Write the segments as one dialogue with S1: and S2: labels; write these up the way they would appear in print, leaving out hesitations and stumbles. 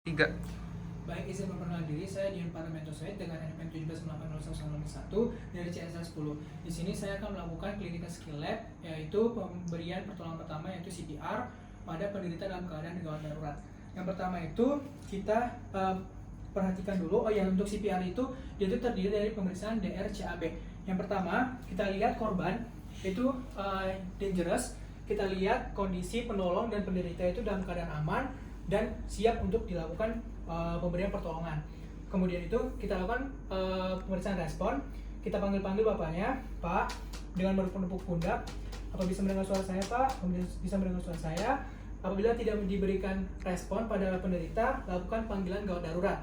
S1: Tiga.
S2: Baik, izin memperkenalkan diri, saya Dian Paramentosoid dengan NPM 178091 dari CSL 10. Di sini saya akan melakukan clinical skill lab, yaitu pemberian pertolongan pertama yaitu CPR pada penderita dalam keadaan gawat darurat. Yang pertama itu kita perhatikan dulu, untuk CPR itu dia itu terdiri dari pemeriksaan DRCAB. Yang pertama, kita lihat korban itu dangerous, kita lihat kondisi penolong dan penderita itu dalam keadaan aman dan siap untuk dilakukan pemberian pertolongan. Kemudian itu kita lakukan pemeriksaan respon. Kita panggil bapaknya, Pak, dengan menepuk pundak. Apa bisa mendengar suara saya, Pak? Kemudian bisa mendengar suara saya. Apabila tidak diberikan respon pada penderita, lakukan panggilan gawat darurat.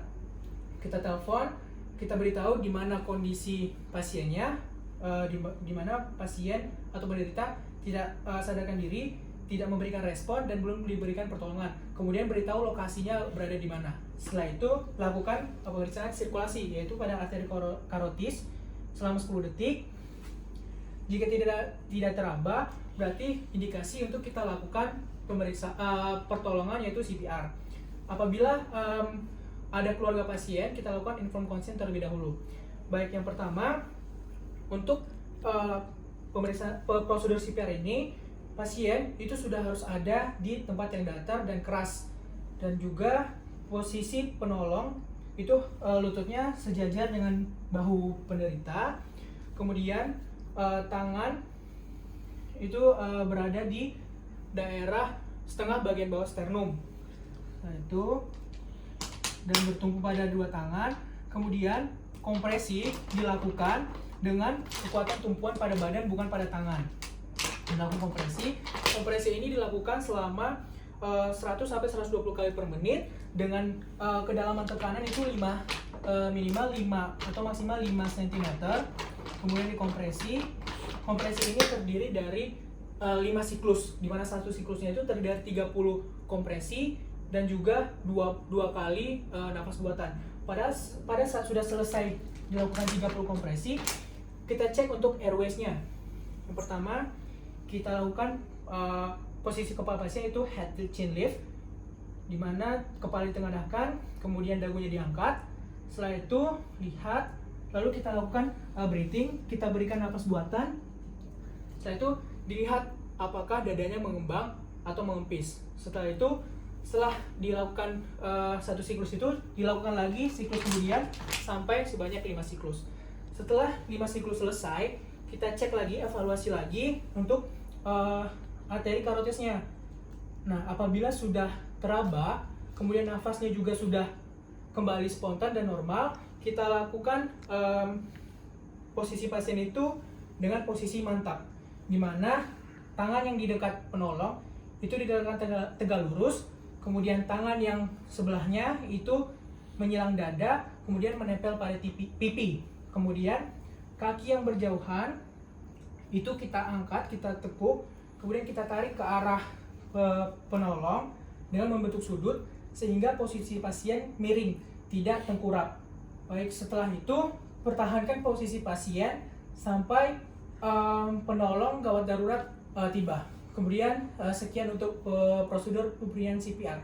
S2: Kita telepon, kita beritahu di mana kondisi pasiennya, di mana pasien atau penderita tidak sadarkan diri, tidak memberikan respon dan belum diberikan pertolongan. Kemudian beritahu lokasinya berada di mana. Setelah itu lakukan pemeriksaan sirkulasi, yaitu pada arteri karotis selama 10 detik. Jika tidak teraba, berarti indikasi untuk kita lakukan pertolongan yaitu CPR. Apabila ada keluarga pasien, kita lakukan informed consent terlebih dahulu. Baik, yang pertama untuk pemeriksaan prosedur CPR ini, pasien itu sudah harus ada di tempat yang datar dan keras, dan juga posisi penolong itu lututnya sejajar dengan bahu penderita. Kemudian tangan itu berada di daerah setengah bagian bawah sternum. Nah, itu dan bertumpu pada dua tangan. Kemudian kompresi dilakukan dengan kekuatan tumpuan pada badan, bukan pada tangan. Dilakukan kompresi ini dilakukan selama 100 sampai 120 kali per menit dengan kedalaman tekanan itu minimal 5 atau maksimal 5 cm. Kemudian dikompresi. Kompresi ini terdiri dari 5 siklus, di mana satu siklusnya itu terdiri dari 30 kompresi dan juga dua kali nafas buatan. Pada saat sudah selesai dilakukan 30 kompresi, kita cek untuk airways-nya. Yang pertama, kita lakukan posisi kepala pasien itu head to chin lift, di mana kepala ditengadahkan, kemudian dagunya diangkat. Setelah itu lihat, lalu kita lakukan breathing, kita berikan nafas buatan. Setelah itu dilihat apakah dadanya mengembang atau mengempis. Setelah itu, setelah dilakukan satu siklus itu, dilakukan lagi siklus kemudian sampai sebanyak 5 siklus. Setelah 5 siklus selesai, kita cek lagi, evaluasi lagi untuk arteri karotisnya. Nah, apabila sudah teraba, kemudian nafasnya juga sudah kembali spontan dan normal, kita lakukan posisi pasien itu dengan posisi mantap, di mana tangan yang di dekat penolong itu digerakkan tegak lurus, kemudian tangan yang sebelahnya itu menyilang dada, kemudian menempel pada pipi. Kemudian kaki yang berjauhan itu kita angkat, kita tekuk, kemudian kita tarik ke arah penolong dengan membentuk sudut sehingga posisi pasien miring, tidak tengkurap. Baik, setelah itu pertahankan posisi pasien sampai penolong gawat darurat tiba. Kemudian sekian untuk prosedur pemberian CPR.